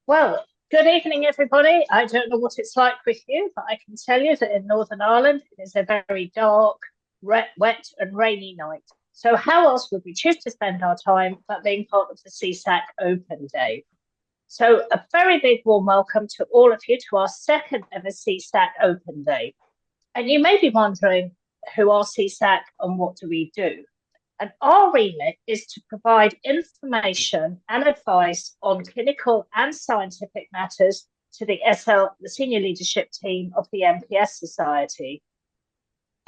Well, good evening, everybody. I don't know what it's like with you, but I can tell you that in Northern Ireland, it is a very dark, wet, and rainy night. So, how else would we choose to spend our time but being part of the CSAC Open Day? So, a very big warm welcome to all of you to our second ever CSAC Open Day. And you may be wondering who are CSAC and what do we do? And our remit is to provide information and advice on clinical and scientific matters to the the senior leadership team of the MPS Society.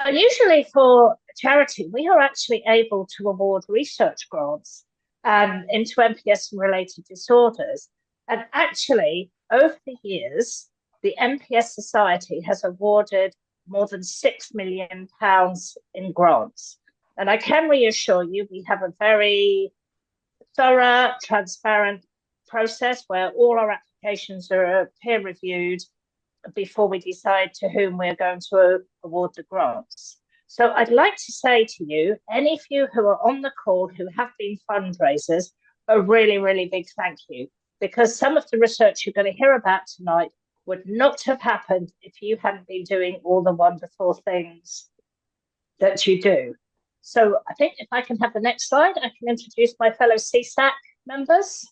And usually for charity, we are actually able to award research grants into MPS and related disorders. And actually, over the years, the MPS Society has awarded more than £6 million in grants. And I can reassure you, we have a very thorough, transparent process where all our applications are peer reviewed before we decide to whom we're going to award the grants. So I'd like to say to you, any of you who are on the call who have been fundraisers, a really, really big thank you, because some of the research you're going to hear about tonight would not have happened if you hadn't been doing all the wonderful things that you do. So I think if I can have the next slide, I can introduce my fellow CSAC members.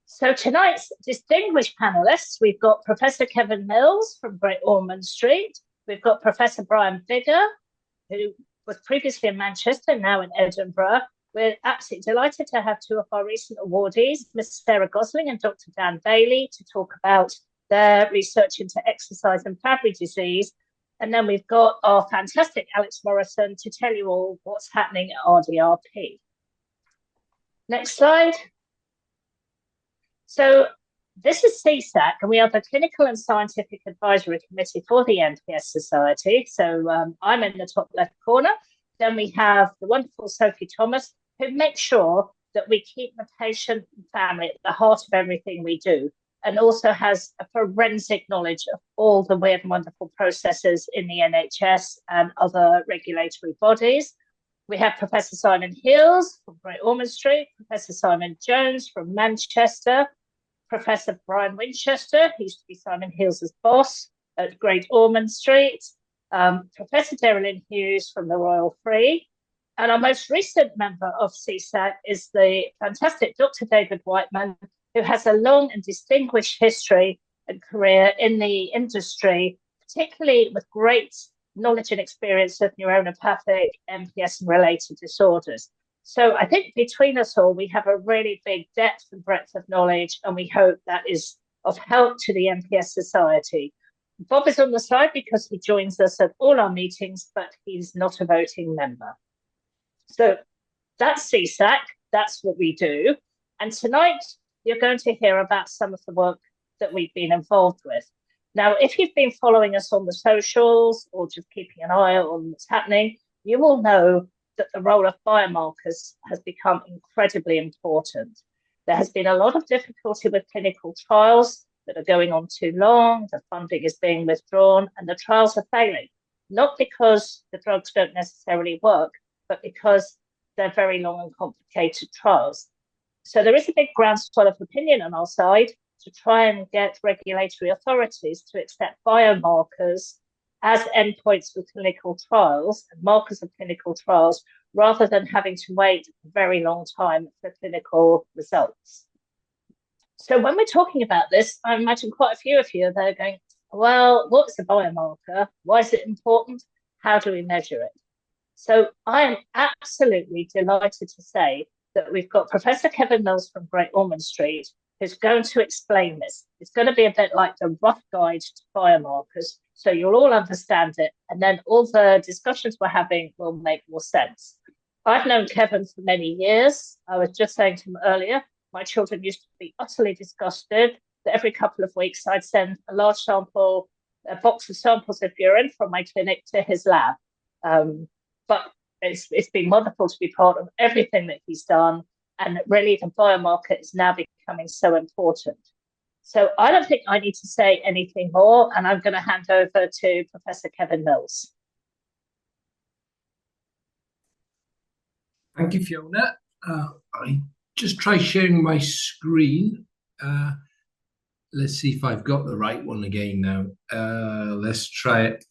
So tonight's distinguished panelists, we've got Professor Kevin Mills from Great Ormond Street. We've got Professor Brian Bigger, who was previously in Manchester, now in Edinburgh. We're absolutely delighted to have two of our recent awardees, Ms. Sarah Gosling and Dr. Dan Bailey, to talk about their research into exercise and Fabry disease. And then we've got our fantastic Alex Morrison to tell you all what's happening at RDRP. Next slide. So this is CSAC, and we are the Clinical and Scientific Advisory Committee for the MPS Society. So I'm in the top left corner. Then we have the wonderful Sophie Thomas, who makes sure that we keep the patient and family at the heart of everything we do, and also has a forensic knowledge of all the weird and wonderful processes in the NHS and other regulatory bodies. We have Professor Simon Hills from Great Ormond Street, Professor Simon Jones from Manchester, Professor Brian Winchester, who used to be Simon Hills' boss at Great Ormond Street, Professor Derrylyn Hughes from the Royal Free, and our most recent member of CSAC is the fantastic Dr. David Whiteman, who has a long and distinguished history and career in the industry, particularly with great knowledge and experience of neuronopathic, MPS and related disorders. So I think between us all, we have a really big depth and breadth of knowledge, and we hope that is of help to the MPS Society. Bob is on the side because he joins us at all our meetings, but he's not a voting member. So that's CSAC, that's what we do. And tonight, you're going to hear about some of the work that we've been involved with. Now, if you've been following us on the socials or just keeping an eye on what's happening, you will know that the role of biomarkers has become incredibly important. There has been a lot of difficulty with clinical trials that are going on too long, the funding is being withdrawn, and the trials are failing, not because the drugs don't necessarily work, but because they're very long and complicated trials. So there is a big groundswell of opinion on our side to try and get regulatory authorities to accept biomarkers as endpoints for clinical trials and markers of clinical trials, rather than having to wait a very long time for clinical results. So when we're talking about this, I imagine quite a few of you are there going, well, what's a biomarker? Why is it important? How do we measure it? So I am absolutely delighted to say that we've got Professor Kevin Mills from Great Ormond Street, who's going to explain this. It's going to be a bit like the rough guide to biomarkers, so you'll all understand it, and then all the discussions we're having will make more sense. I've known Kevin for many years. I was just saying to him earlier, my children used to be utterly disgusted that every couple of weeks I'd send a large sample, a box of samples of urine from my clinic to his lab. But it's been wonderful to be part of everything that he's done, and really the biomarker is now becoming so important. So I don't think I need to say anything more, and I'm going to hand over to Professor Kevin Mills. Thank you, Fiona. I just try sharing my screen. Let's see if I've got the right one again now. Let's try it.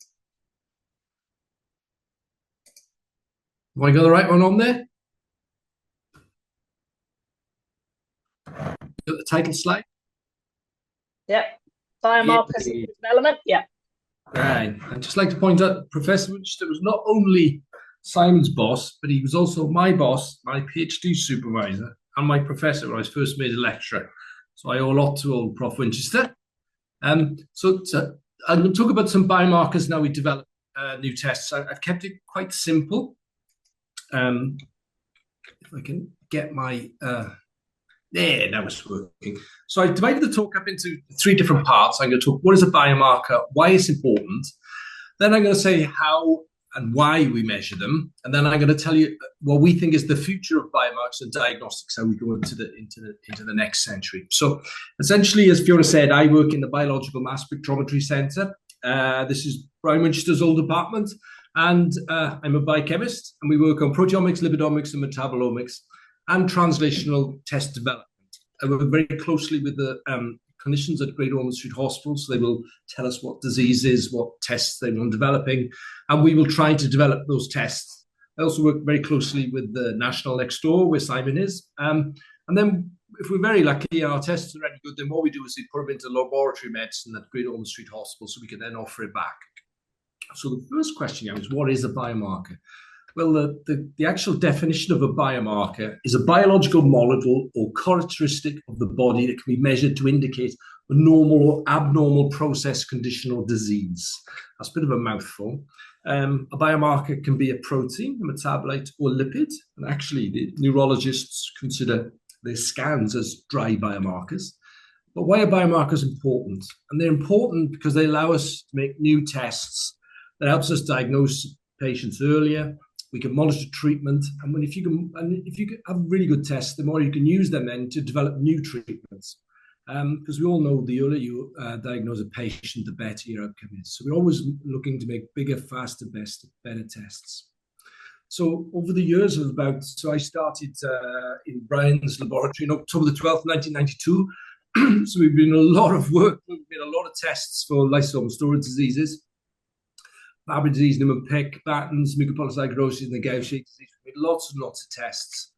Have I got the right one on there? Got the title slide? Yep. Biomarkers in development. Yeah. Right. I'd just like to point out Professor Winchester was not only Simon's boss, but he was also my boss, my PhD supervisor, and my professor when I was first made a lecturer. So I owe a lot to old Prof Winchester. So I'm going to talk about some biomarkers now we develop new tests. I've kept it quite simple. If I can get my there, now it's working. So I divided the talk up into 3 different parts. I'm going to talk what is a biomarker, why it's important. Then I'm going to say how and why we measure them, and then I'm going to tell you what we think is the future of biomarkers and diagnostics, how we go into the next century. So essentially, as Fiona said, I work in the Biological Mass Spectrometry Centre. This is Brian Winchester's old department, and I'm a biochemist, and we work on proteomics, lipidomics, and metabolomics, and translational test development. I work very closely with the clinicians at Great Ormond Street Hospital, so they will tell us what diseases, what tests they want developing, and we will try to develop those tests. I also work very closely with the National next door, where Simon is. And then if we're very lucky and our tests are any good, then what we do is we put them into laboratory medicine at Great Ormond Street Hospital so we can then offer it back. So the first question now is, what is a biomarker? Well, the actual definition of a biomarker is a biological molecule or characteristic of the body that can be measured to indicate a normal or abnormal process, condition, or disease. That's a bit of a mouthful. A biomarker can be a protein, a metabolite, or lipid. And actually, the neurologists consider their scans as dry biomarkers. But why are biomarkers important? And they're important because they allow us to make new tests that helps us diagnose patients earlier. We can monitor treatment, and if you can have really good tests, the more you can use them then to develop new treatments. Because we all know the earlier you diagnose a patient, the better your outcome is. So we're always looking to make bigger, faster, better tests. So over the years of I started in Brian's laboratory on October the 12th, 1992. So we've been a lot of work. We've made a lot of tests for lysosomal storage diseases. Fabry disease, pneumopic, Batten's, mucopolysaccharidosis, and the Gaucher disease. We made lots and lots of tests.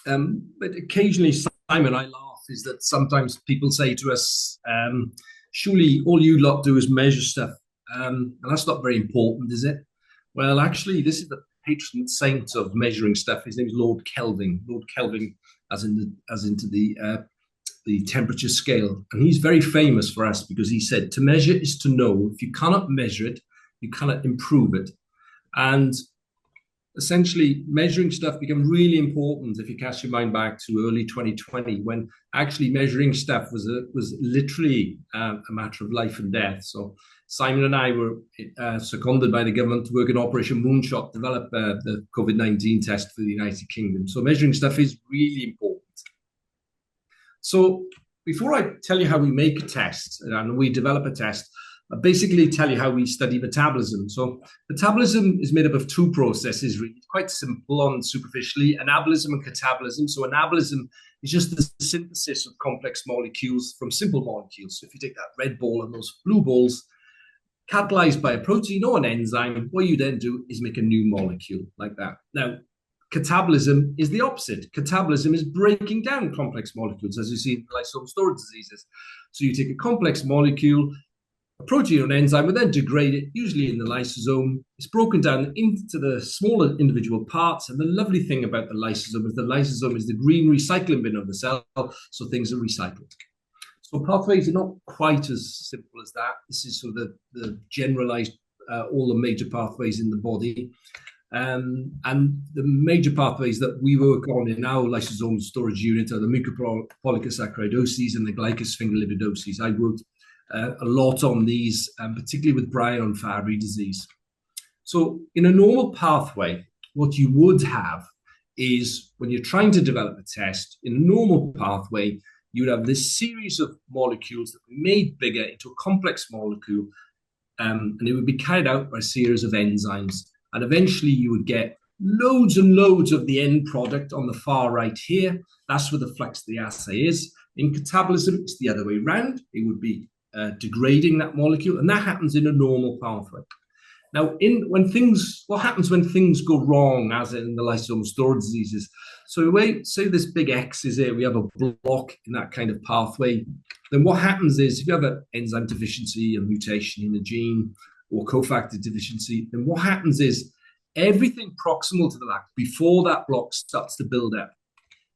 But occasionally, Simon and I laugh, is that sometimes people say to us, surely all you lot do is measure stuff. And that's not very important, is it? Well, actually, this is the patron saint of measuring stuff. His name is Lord Kelvin. Lord Kelvin, as into the temperature scale. And he's very famous for us because he said, to measure is to know. If you cannot measure it, you cannot improve it. And essentially, measuring stuff became really important if you cast your mind back to early 2020, when actually measuring stuff was literally a matter of life and death. So Simon and I were seconded by the government to work in Operation Moonshot, develop the COVID-19 test for the United Kingdom. So measuring stuff is really important. So before I tell you how we make a test and we develop a test, I basically tell you how we study metabolism. So metabolism is made up of 2 processes, really quite simple on superficially, anabolism and catabolism. So anabolism is just the synthesis of complex molecules from simple molecules. So if you take that red ball and those blue balls, catalyzed by a protein or an enzyme, what you then do is make a new molecule like that. Now, catabolism is the opposite. Catabolism is breaking down complex molecules, as you see in lysosomal storage diseases. So you take a complex molecule, a protein or an enzyme, will then degrade it, usually in the lysosome. It's broken down into the smaller individual parts. And the lovely thing about the lysosome is the green recycling bin of the cell, so things are recycled. So pathways are not quite as simple as that. This is sort of the generalized, all the major pathways in the body. And the major pathways that we work on in our lysosomal storage unit are the mucopolysaccharidoses and the glycosphingolipidoses. I worked a lot on these, particularly with Brian on Fabry disease. So in a normal pathway, what you would have is when you're trying to develop a test, in a normal pathway, you would have this series of molecules that are made bigger into a complex molecule, and it would be carried out by a series of enzymes. And eventually you would get loads and loads of the end product on the far right here. That's where the flux of the assay is. In catabolism, it's the other way around. It would be degrading that molecule, and that happens in a normal pathway. Now, what happens when things go wrong, as in the lysosomal storage diseases? So say this big X is here, we have a block in that kind of pathway. Then what happens is if you have an enzyme deficiency, a mutation in a gene, or cofactor deficiency, then what happens is everything proximal to the lac before that block starts to build up.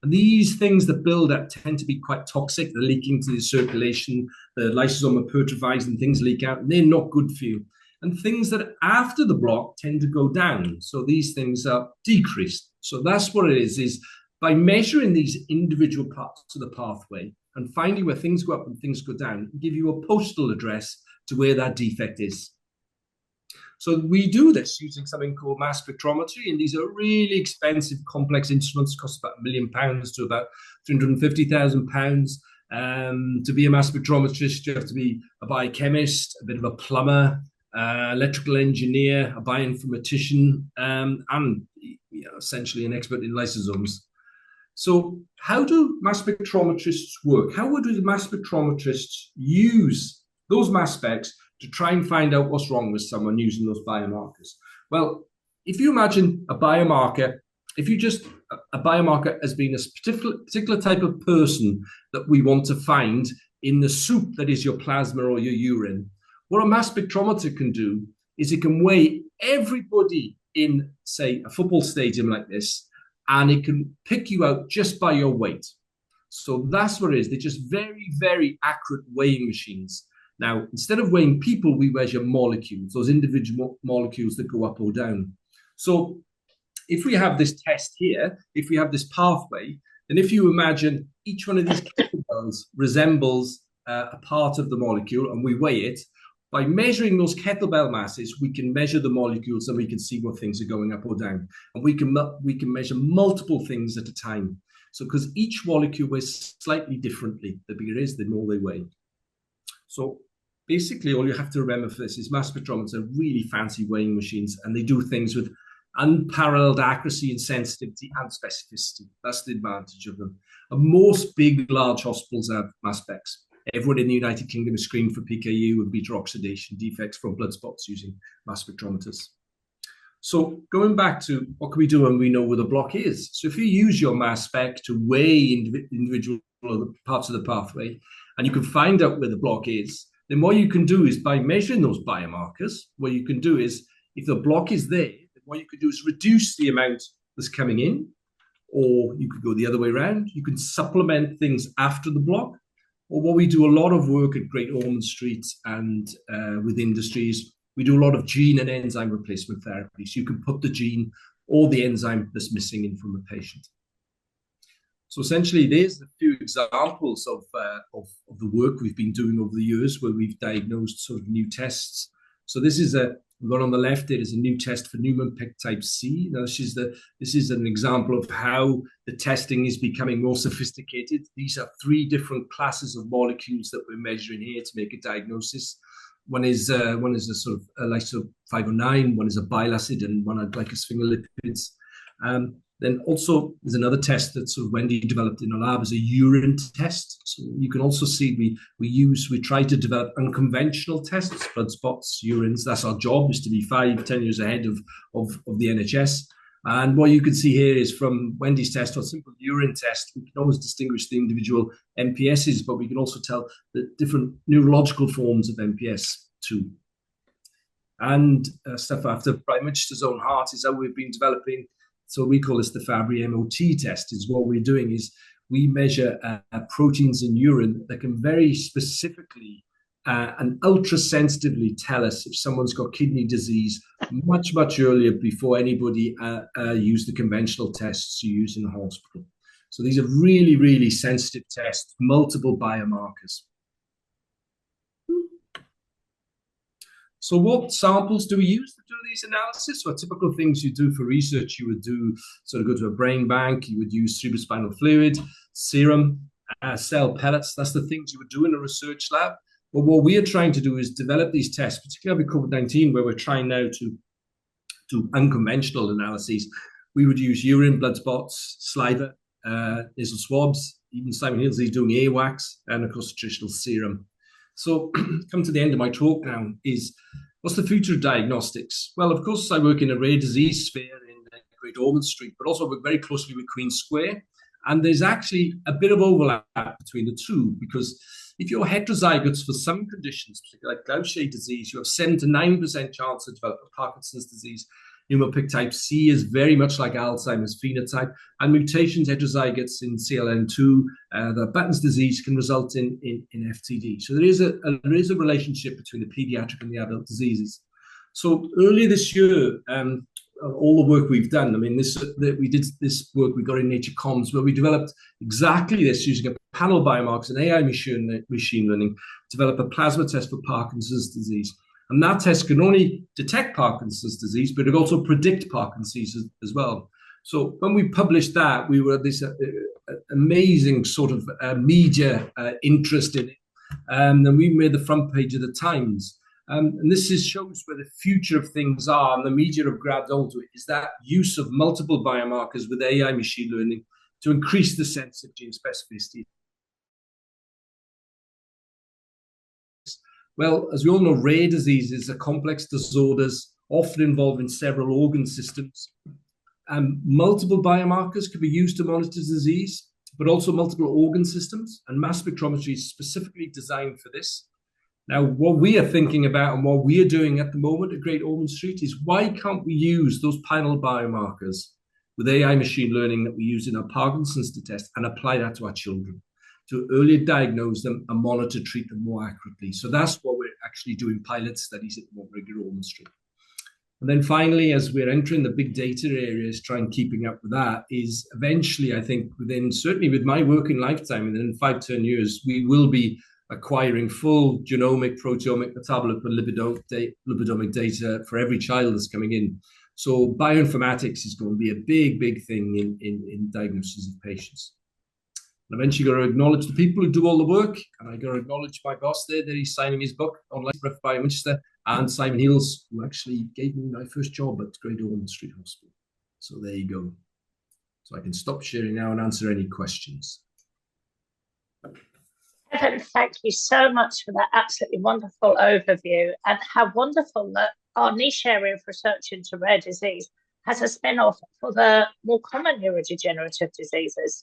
And these things that build up tend to be quite toxic. They're leaking to the circulation, the lysosome petrifies and things leak out, and they're not good for you. And things that are after the block tend to go down. So these things are decreased. So that's what it is by measuring these individual parts of the pathway and finding where things go up and things go down, give you a postal address to where that defect is. So we do this using something called mass spectrometry, and these are really expensive, complex instruments, cost about £1 million to about £350,000. To be a mass spectrometrist, you have to be a biochemist, a bit of a plumber, electrical engineer, a bioinformatician, and essentially an expert in lysosomes. So how do mass spectrometrists work? How would the mass spectrometrists use those mass specs to try and find out what's wrong with someone using those biomarkers? Well, if you imagine a biomarker, a biomarker has been a particular type of person that we want to find in the soup that is your plasma or your urine, what a mass spectrometer can do is it can weigh everybody in, say, a football stadium like this, and it can pick you out just by your weight. So that's what it is. They're just very, very accurate weighing machines. Now, instead of weighing people, we measure molecules, those individual molecules that go up or down. So if we have this test here, if we have this pathway, then if you imagine each one of these kettlebells resembles a part of the molecule and we weigh it, by measuring those kettlebell masses, we can measure the molecules and we can see what things are going up or down. And we can measure multiple things at a time. So because each molecule weighs slightly differently, the bigger it is, the more they weigh. So basically, all you have to remember for this is mass spectrometers are really fancy weighing machines, and they do things with unparalleled accuracy and sensitivity and specificity. That's the advantage of them. And most big, large hospitals have mass specs. Everyone in the United Kingdom is screened for PKU and beta oxidation defects from blood spots using mass spectrometers. So going back to what can we do when we know where the block is? So if you use your mass spec to weigh individual parts of the pathway, and you can find out where the block is, then what you can do is by measuring those biomarkers, what you can do is if the block is there, then what you can do is reduce the amount that's coming in, or you could go the other way around. You can supplement things after the block. Or what we do a lot of work at Great Ormond Street and with industries, we do a lot of gene and enzyme replacement therapy. So you can put the gene or the enzyme that's missing in from a patient. So essentially, there's a few examples of the work we've been doing over the years where we've diagnosed sort of new tests. So this is the one on the left. There is a new test for Niemann-Pick type C. Now, this is an example of how the testing is becoming more sophisticated. These are 3 different classes of molecules that we're measuring here to make a diagnosis. One is a sort of a lyso 509, one is a bile acid, and one are glycosphingolipids. Then also there's another test that sort of Wendy developed in her lab as a urine test. So you can also see we try to develop unconventional tests, blood spots, urines. That's our job, is to be 5-10 years ahead of the NHS. And what you can see here is from Wendy's test, or simple urine test, we can always distinguish the individual MPSs, but we can also tell the different neurological forms of MPS too. And stuff after Prime-Minister's own heart is how we've been developing. So we call this the Fabry MOT test. Is what we're doing is we measure proteins in urine that can very specifically and ultra-sensitively tell us if someone's got kidney disease much, much earlier before anybody used the conventional tests you use in the hospital. So these are really, really sensitive tests, multiple biomarkers. So what samples do we use to do these analysis? So typical things you do for research, you would do sort of go to a brain bank, you would use cerebrospinal fluid, serum, cell pellets. That's the things you would do in a research lab. But what we are trying to do is develop these tests, particularly with COVID-19, where we're trying now to do unconventional analyses. we would use urine, blood spots, saliva, nasal swabs, even Simon Hill's doing AWACS, and of course traditional serum. So come to the end of my talk now is, what's the future of diagnostics? Well, of course, I work in a rare disease sphere in Great Ormond Street, but also work very closely with Queen Square. And there's actually a bit of overlap between the two, because if you're heterozygotes for some conditions, particularly like Gaucher disease, you have 7 to 9% chance of developing Parkinson's disease. Pneumopic type C is very much like Alzheimer's phenotype, and mutations heterozygotes in CLN2, the Batten's disease, can result in FTD. So there is a relationship between the pediatric and the adult diseases. So earlier this year, all the work we've done, we did this work we got in Nature Comms, where we developed exactly this using a panel of biomarkers and AI machine learning, develop a plasma test for Parkinson's disease. And that test can only detect Parkinson's disease, but it also predict Parkinson's as well. So when we published that, we were this amazing sort of media interest in it. And we made the front page of the Times. And this shows where the future of things are, and the media have grabbed onto it, is that use of multiple biomarkers with AI machine learning to increase the sensitivity and specificity. Well, as we all know, rare diseases are complex disorders, often involving several organ systems. Multiple biomarkers can be used to monitor disease, but also multiple organ systems, and mass spectrometry is specifically designed for this. Now, what we are thinking about and what we are doing at the moment at Great Ormond Street is, why can't we use those panel biomarkers with AI machine learning that we use in our Parkinson's test and apply that to our children, to earlier diagnose them and monitor, treat them more accurately? So that's what we're actually doing pilot studies at the moment at Great Ormond Street. And then finally, as we're entering the big data areas, trying keeping up with that, is eventually, I think, certainly with my working lifetime, and in 5-10 years, we will be acquiring full genomic, proteomic, metabolic, and lipidomic data for every child that's coming in. So bioinformatics is going to be a big, big thing in diagnosis of patients. And eventually, got to acknowledge the people who do all the work, and I got to acknowledge my boss there, that he's signing his book on life by Winchester, and Simon Hills, who actually gave me my first job at Great Ormond Street Hospital. So there you go. So I can stop sharing now and answer any questions. Kevin, thank you so much for that absolutely wonderful overview, and how wonderful that our niche area of research into rare disease has a spin-off for the more common neurodegenerative diseases.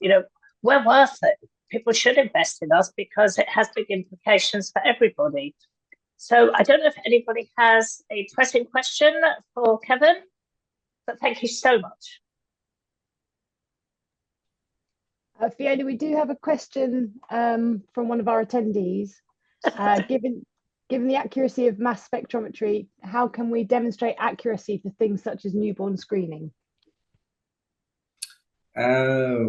We're worth it. People should invest in us because it has big implications for everybody. So I don't know if anybody has a pressing question for Kevin, but thank you so much. Fiona, we do have a question from one of our attendees. Given the accuracy of mass spectrometry, how can we demonstrate accuracy for things such as newborn screening? I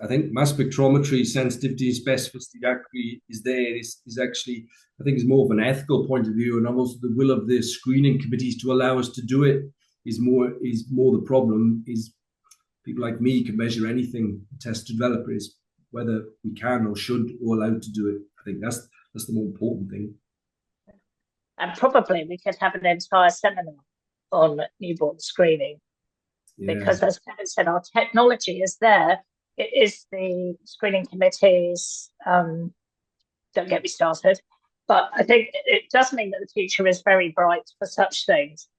think mass spectrometry sensitivity, specificity, accuracy is there. Is actually, I think, is more of an ethical point of view, and almost the will of the screening committees to allow us to do it is more the problem. Is people like me can measure anything, test developers, whether we can or should or allowed to do it. I think that's the more important thing. And probably we could have an entire seminar on newborn screening. Yeah. Because as Kevin said, our technology is there. It is the screening committees, don't get me started, but I think it does mean that the future is very bright for such things.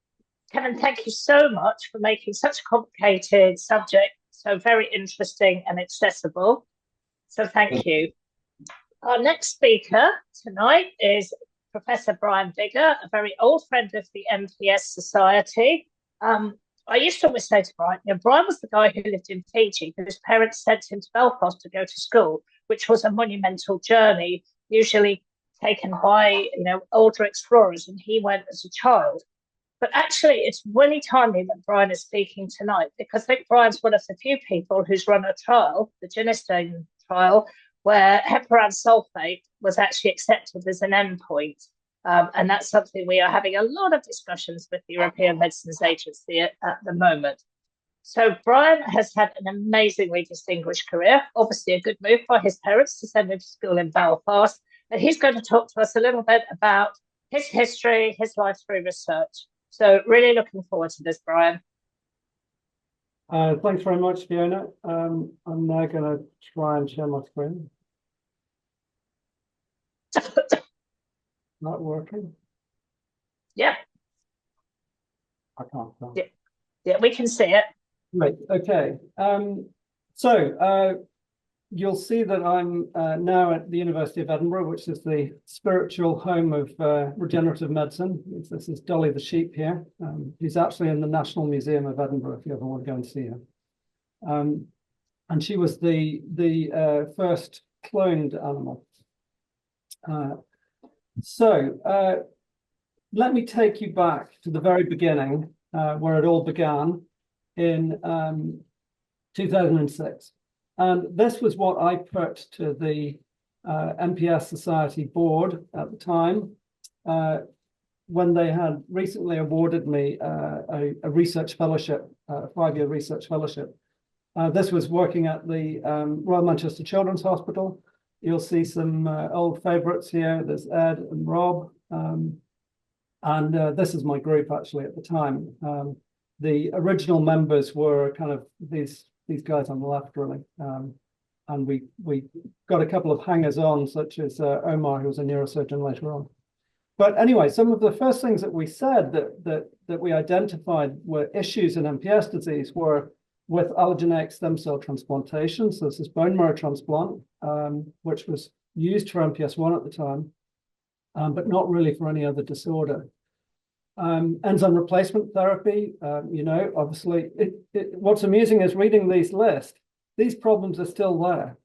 Kevin, thank you so much for making such a complicated subject so very interesting and accessible. So thank you. Our next speaker tonight is Professor Brian Bigger, a very old friend of the MPS Society. I used to always say to Brian, Brian was the guy who lived in Fiji, whose parents sent him to Belfast to go to school, which was a monumental journey, usually taken by, older explorers, and he went as a child. But actually, it's really timely that Brian is speaking tonight, because I think Brian's one of the few people who's run a trial, the Genistein trial, where heparan sulfate was actually accepted as an endpoint. And that's something we are having a lot of discussions with the European Medicines Agency at the moment. So Brian has had an amazingly distinguished career, obviously a good move by his parents to send him to school in Belfast. And he's going to talk to us a little bit about his history, his life through research. So really looking forward to this, Brian. Thanks very much, Fiona. I'm now going to try and share my screen. Not working? Yeah. I can't tell. Yeah, we can see it. Right, okay. You'll see that I'm now at the University of Edinburgh, which is the spiritual home of regenerative medicine. This is Dolly the sheep here. She's actually in the National Museum of Edinburgh, if you ever want to go and see her. And she was the first cloned animal. Let me take you back to the very beginning, where it all began in 2006. And this was what I put to the MPS Society board at the time, when they had recently awarded me a research fellowship, a 5-year research fellowship. This was working at the Royal Manchester Children's Hospital. You'll see some old favourites here. There's Ed and Rob. This is my group actually at the time. The original members were kind of these guys on the left, really. And we got a couple of hangers-on, such as Omar, who was a neurosurgeon later on. But anyway, some of the first things that we said that we identified were issues in MPS disease were with allogeneic stem cell transplantation. So this is bone marrow transplant, which was used for MPS 1 at the time, but not really for any other disorder. Enzyme replacement therapy, obviously, what's amusing is reading these lists, these problems are still there.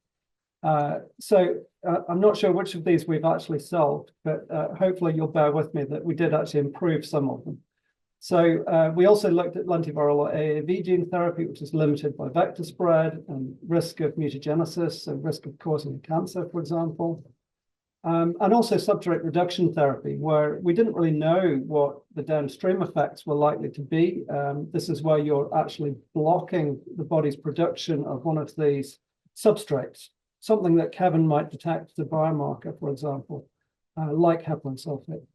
I'm not sure which of these we've actually solved, but hopefully you'll bear with me that we did actually improve some of them. So we also looked at lentiviral AAV gene therapy, which is limited by vector spread and risk of mutagenesis, so risk of causing cancer, for example. And also substrate reduction therapy, where we didn't really know what the downstream effects were likely to be. This is where you're actually blocking the body's production of one of these substrates, something that Kevin might detect as a biomarker, for example, like heparan sulfate.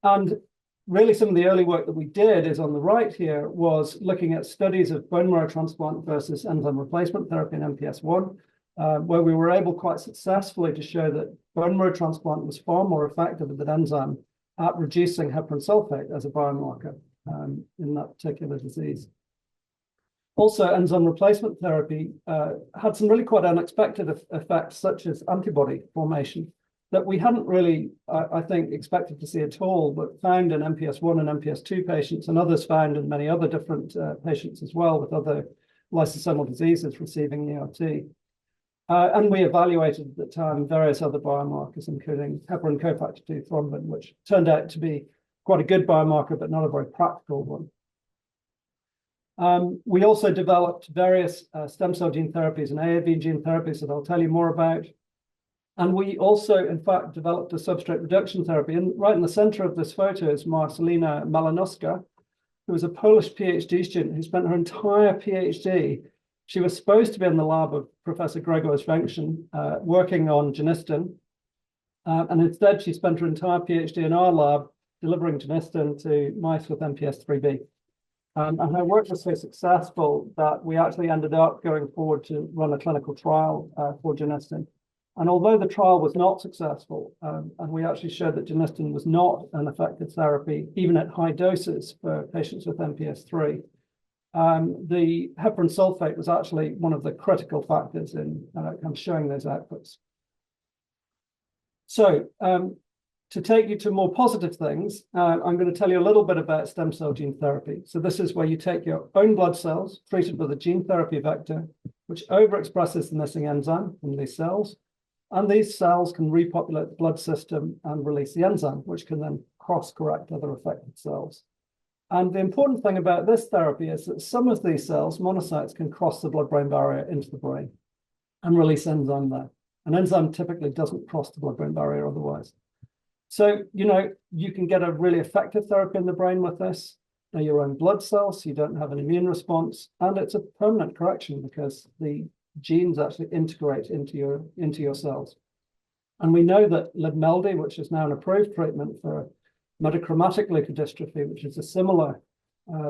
And really some of the early work that we did is on the right here was looking at studies of bone marrow transplant versus enzyme replacement therapy in MPS 1. Where we were able quite successfully to show that bone marrow transplant was far more effective than enzyme at reducing heparan sulfate as a biomarker in that particular disease. Also, enzyme replacement therapy had some really quite unexpected effects, such as antibody formation, that we hadn't really, I think, expected to see at all, but found in MPS 1 and MPS 2 patients, and others found in many other different patients as well with other lysosomal diseases receiving ERT. And we evaluated at the time various other biomarkers, including heparan cofactor 2 thrombin, which turned out to be quite a good biomarker, but not a very practical one. We also developed various stem cell gene therapies and AAV gene therapies that I'll tell you more about. And we also, in fact, developed a substrate reduction therapy. And right in the center of this photo is Marcelina Malinowska, who was a Polish PhD student who spent her entire PhD. She was supposed to be in the lab of Professor Gregor Svenction, working on genistin. And instead, she spent her entire PhD in our lab delivering genistin to mice with MPS IIIB. And her work was so successful that we actually ended up going forward to run a clinical trial for genistin. And although the trial was not successful, and we actually showed that genistin was not an effective therapy, even at high doses for patients with MPS III, the heparan sulfate was actually one of the critical factors in showing those outputs. So to take you to more positive things, I'm going to tell you a little bit about stem cell gene therapy. So this is where you take your own blood cells treated with a gene therapy vector, which overexpresses the missing enzyme from these cells. And these cells can repopulate the blood system and release the enzyme, which can then cross-correct other affected cells. And the important thing about this therapy is that some of these cells, monocytes, can cross the blood-brain barrier into the brain and release enzyme there. An enzyme typically doesn't cross the blood-brain barrier otherwise. So, you can get a really effective therapy in the brain with this. They're your own blood cells, so you don't have an immune response, and it's a permanent correction because the genes actually integrate into your cells. And we know that Libmeldy, which is now an approved treatment for metachromatic leukodystrophy, which is a similar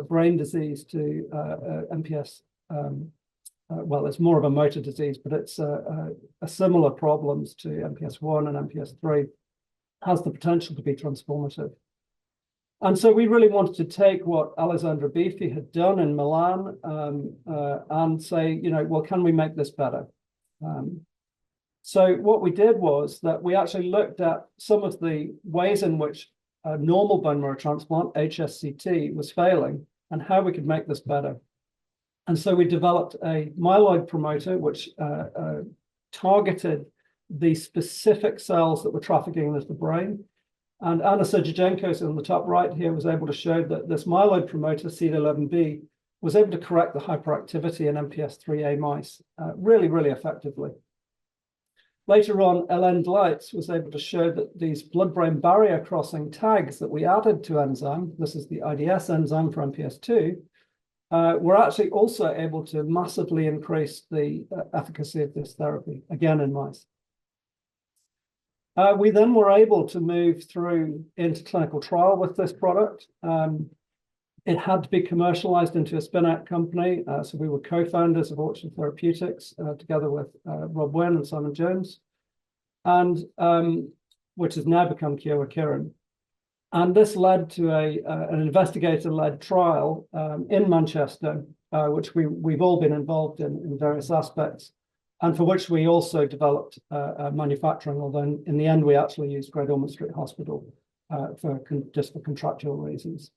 brain disease to MPS. Well, it's more of a motor disease, but it's a similar problems to MPS 1 and MPS 3, has the potential to be transformative. And so we really wanted to take what Alessandra Beefy had done in Milan and say, you know, well, can we make this better? So what we did was that we actually looked at some of the ways in which a normal bone marrow transplant, HSCT, was failing and how we could make this better. And so we developed a myeloid promoter, which targeted the specific cells that were trafficking into the brain. And Anna Sergejenkos on the top right here was able to show that this myeloid promoter, CD11B, was able to correct the hyperactivity in MPS IIIA mice really, really effectively. Later on, Ellen Gleitz was able to show that these blood-brain barrier crossing tags that we added to enzyme, this is the IDS enzyme for MPS II, were actually also able to massively increase the efficacy of this therapy, again in mice. We then were able to move through into clinical trial with this product. It had to be commercialized into a spin-out company. So we were co-founders of Orchard Therapeutics together with Rob Wynn and Simon Jones, and which has now become Kyowa Kirin. And this led to an investigator-led trial in Manchester, which we've all been involved in various aspects, and for which we also developed manufacturing, although in the end we actually used Great Ormond Street Hospital just for contractual reasons.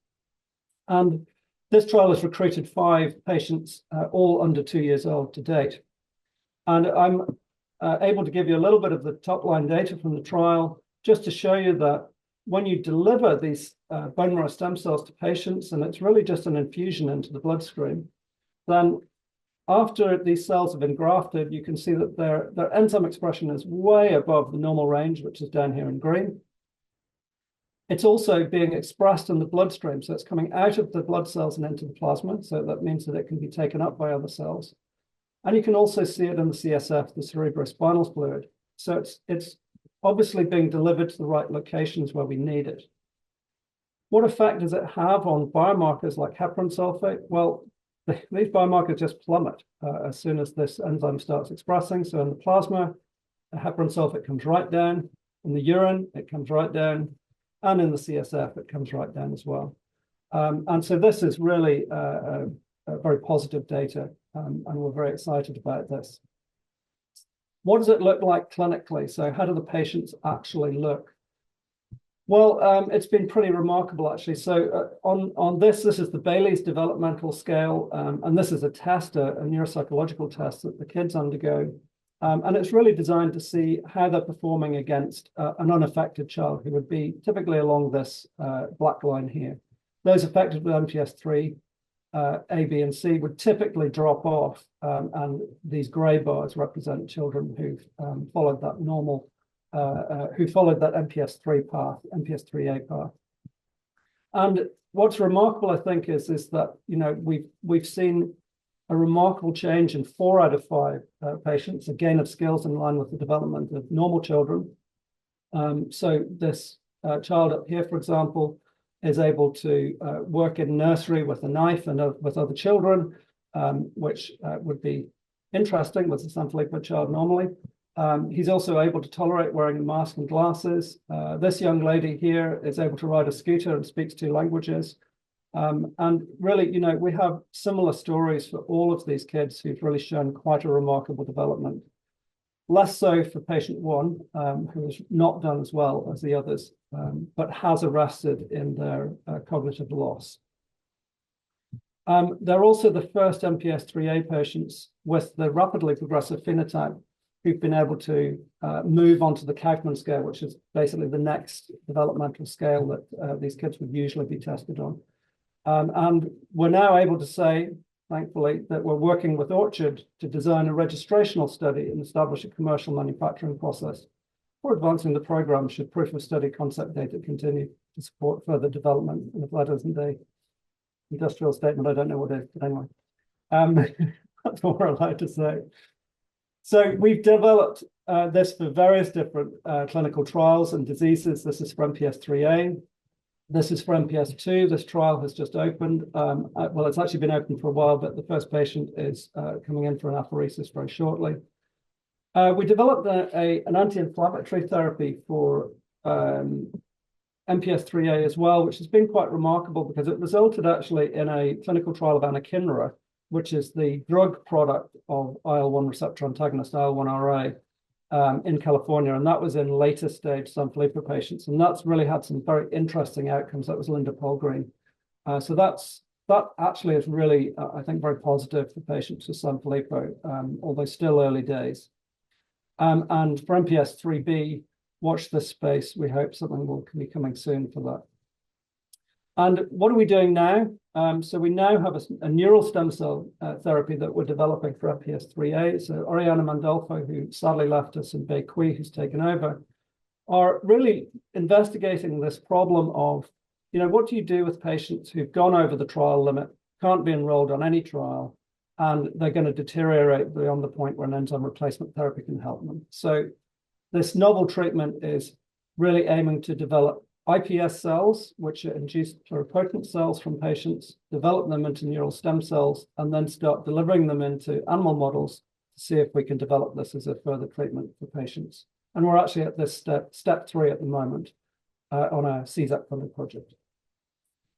And this trial has recruited 5 patients, all under 2 years old to date. And I'm able to give you a little bit of the top-line data from the trial, just to show you that when you deliver these bone marrow stem cells to patients, and it's really just an infusion into the bloodstream, then after these cells have been grafted, you can see that their enzyme expression is way above the normal range, which is down here in green. It's also being expressed in the bloodstream, so it's coming out of the blood cells and into the plasma, so that means that it can be taken up by other cells. And you can also see it in the CSF, the cerebrospinal fluid. So it's obviously being delivered to the right locations where we need it. What effect does it have on biomarkers like heparan sulfate? Well, these biomarkers just plummet as soon as this enzyme starts expressing. So in the plasma, the heparan sulfate comes right down. In the urine, it comes right down. And in the CSF, it comes right down as well. And so this is really a very positive data, and we're very excited about this. What does it look like clinically? So how do the patients actually look? Well, it's been pretty remarkable, actually. So on this is the Bayley's developmental scale, and this is a test, a neuropsychological test that the kids undergo. And it's really designed to see how they're performing against an unaffected child who would be typically along this black line here. Those affected with MPS III, A, B, and C would typically drop off, and these gray bars represent children who've followed that normal, who followed that MPS III path, MPS IIIA path. And what's remarkable, I think, is that, you know, we've seen a remarkable change in 4 out of 5 patients, a gain of skills in line with the development of normal children. So this child up here, for example, is able to work in nursery with a knife and with other children, which would be interesting with a Sanfilippo child normally. He's also able to tolerate wearing a mask and glasses. This young lady here is able to ride a scooter and speaks 2 languages. And really, you know, we have similar stories for all of these kids who've really shown quite a remarkable development. Less so for patient 1, who has not done as well as the others, but has arrested in their cognitive loss. They're also the first MPS IIIA patients with the rapidly progressive phenotype who've been able to move onto the Kaufman scale, which is basically the next developmental scale that these kids would usually be tested on. And we're now able to say, thankfully, that we're working with Orchard to design a registrational study and establish a commercial manufacturing process for advancing the program should proof of study concept data continue to support further development. And if that isn't an industrial statement, I don't know what is, but anyway, that's what we're allowed to say. So we've developed this for various different clinical trials and diseases. This is for MPS IIIA. This is for MPS 2. This trial has just opened. Well, it's actually been open for a while, but the first patient is coming in for an apheresis very shortly. We developed an anti-inflammatory therapy for MPS 3A as well, which has been quite remarkable because it resulted actually in a clinical trial of anakinra, which is the drug product of IL-1 receptor antagonist, IL-1RA, in California. And that was in later stage Sanfilippo patients. And that's really had some very interesting outcomes. That was Linda Polgreen. So that actually is really, I think, very positive for patients with Sanfilippo, although still early days. And for MPS 3B, watch this space. We hope something will be coming soon for that. And what are we doing now? So we now have a neural stem cell therapy that we're developing for MPS 3A. So Oriana Mandolfo, who sadly left us, and Bei Kui, who's taken over, are really investigating this problem of, what do you do with patients who've gone over the trial limit, can't be enrolled on any trial, and they're going to deteriorate beyond the point where an enzyme replacement therapy can help them. So this novel treatment is really aiming to develop iPS cells, which are induced pluripotent cells from patients, develop them into neural stem cells, and then start delivering them into animal models to see if we can develop this as a further treatment for patients. And we're actually at this step 3 at the moment on a CSAC funded project.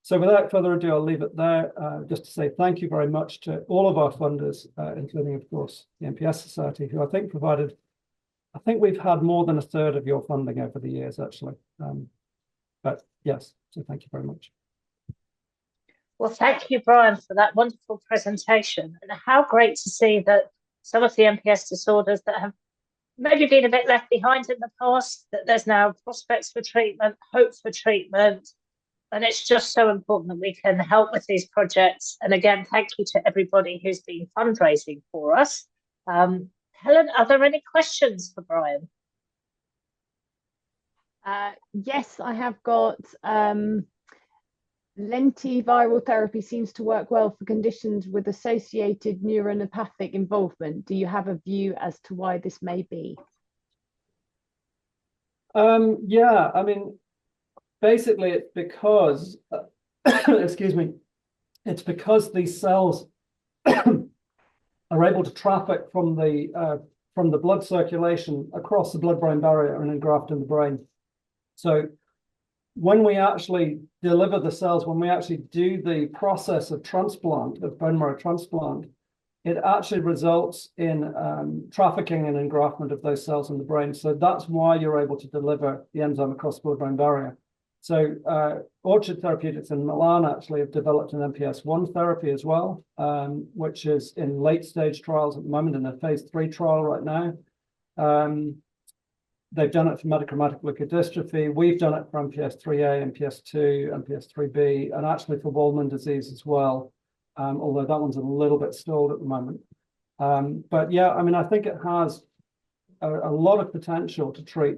So without further ado, I'll leave it there, just to say thank you very much to all of our funders, including, of course, the MPS Society, who I think we've had more than a third of your funding over the years, actually. But yes, so thank you very much. Well, thank you, Brian, for that wonderful presentation. And how great to see that some of the MPS disorders that have maybe been a bit left behind in the past, that there's now prospects for treatment, hope for treatment. And it's just so important that we can help with these projects. And again, thank you to everybody who's been fundraising for us. Helen, are there any questions for Brian? Yes, I have got lentiviral therapy seems to work well for conditions with associated neuronopathic involvement. Do you have a view as to why this may be? Yeah, I mean, basically it's because, excuse me, it's because these cells are able to traffic from the blood circulation across the blood-brain barrier and engraft in the brain. So when we actually deliver the cells, when we actually do the process of transplant, of bone marrow transplant, it actually results in trafficking and engraftment of those cells in the brain. So that's why you're able to deliver the enzyme across the blood-brain barrier. So Orchard Therapeutics in Milan actually have developed an MPS 1 therapy as well, which is in late stage trials at the moment, in a phase 3 trial right now. They've done it for metachromatic leukodystrophy. We've done it for MPS 3A, MPS 2, MPS 3B, and actually for Waldman disease as well, although that one's a little bit stalled at the moment. But yeah, I mean, I think it has a lot of potential to treat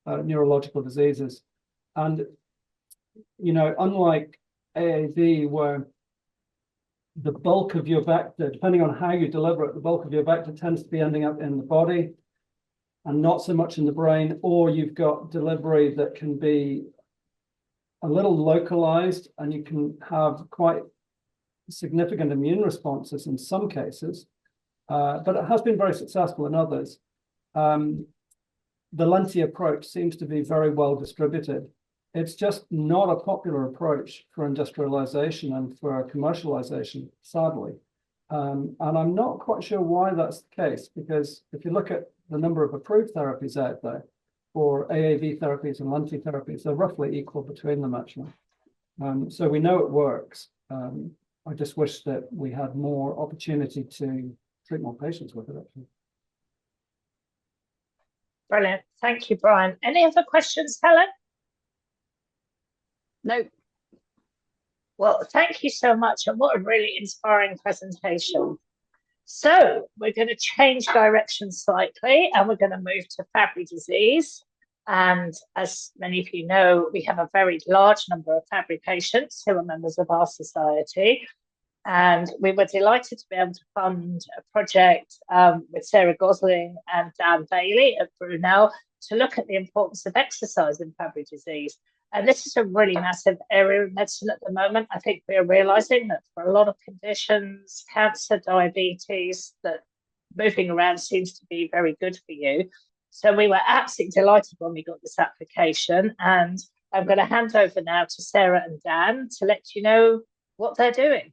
neurological diseases. And, unlike AAV, where the bulk of your vector, depending on how you deliver it, the bulk of your vector tends to be ending up in the body and not so much in the brain, or you've got delivery that can be a little localized and you can have quite significant immune responses in some cases, but it has been very successful in others. The lenti approach seems to be very well distributed. It's just not a popular approach for industrialization and for commercialization, sadly. And I'm not quite sure why that's the case, because if you look at the number of approved therapies out there for AAV therapies and lenti therapies, they're roughly equal between them, actually. So we know it works. I just wish that we had more opportunity to treat more patients with it, actually. Brilliant. Thank you, Brian. Any other questions, Helen? No. Well, thank you so much. And what a really inspiring presentation. So we're going to change direction slightly and we're going to move to Fabry disease. And as many of you know, we have a very large number of Fabry patients who are members of our society. And we were delighted to be able to fund a project with Sarah Gosling and Dan Bailey at Brunel to look at the importance of exercise in Fabry disease. And this is a really massive area of medicine at the moment. I think we're realizing that for a lot of conditions, cancer, diabetes, that moving around seems to be very good for you. So we were absolutely delighted when we got this application. And I'm going to hand over now to Sarah and Dan to let you know what they're doing.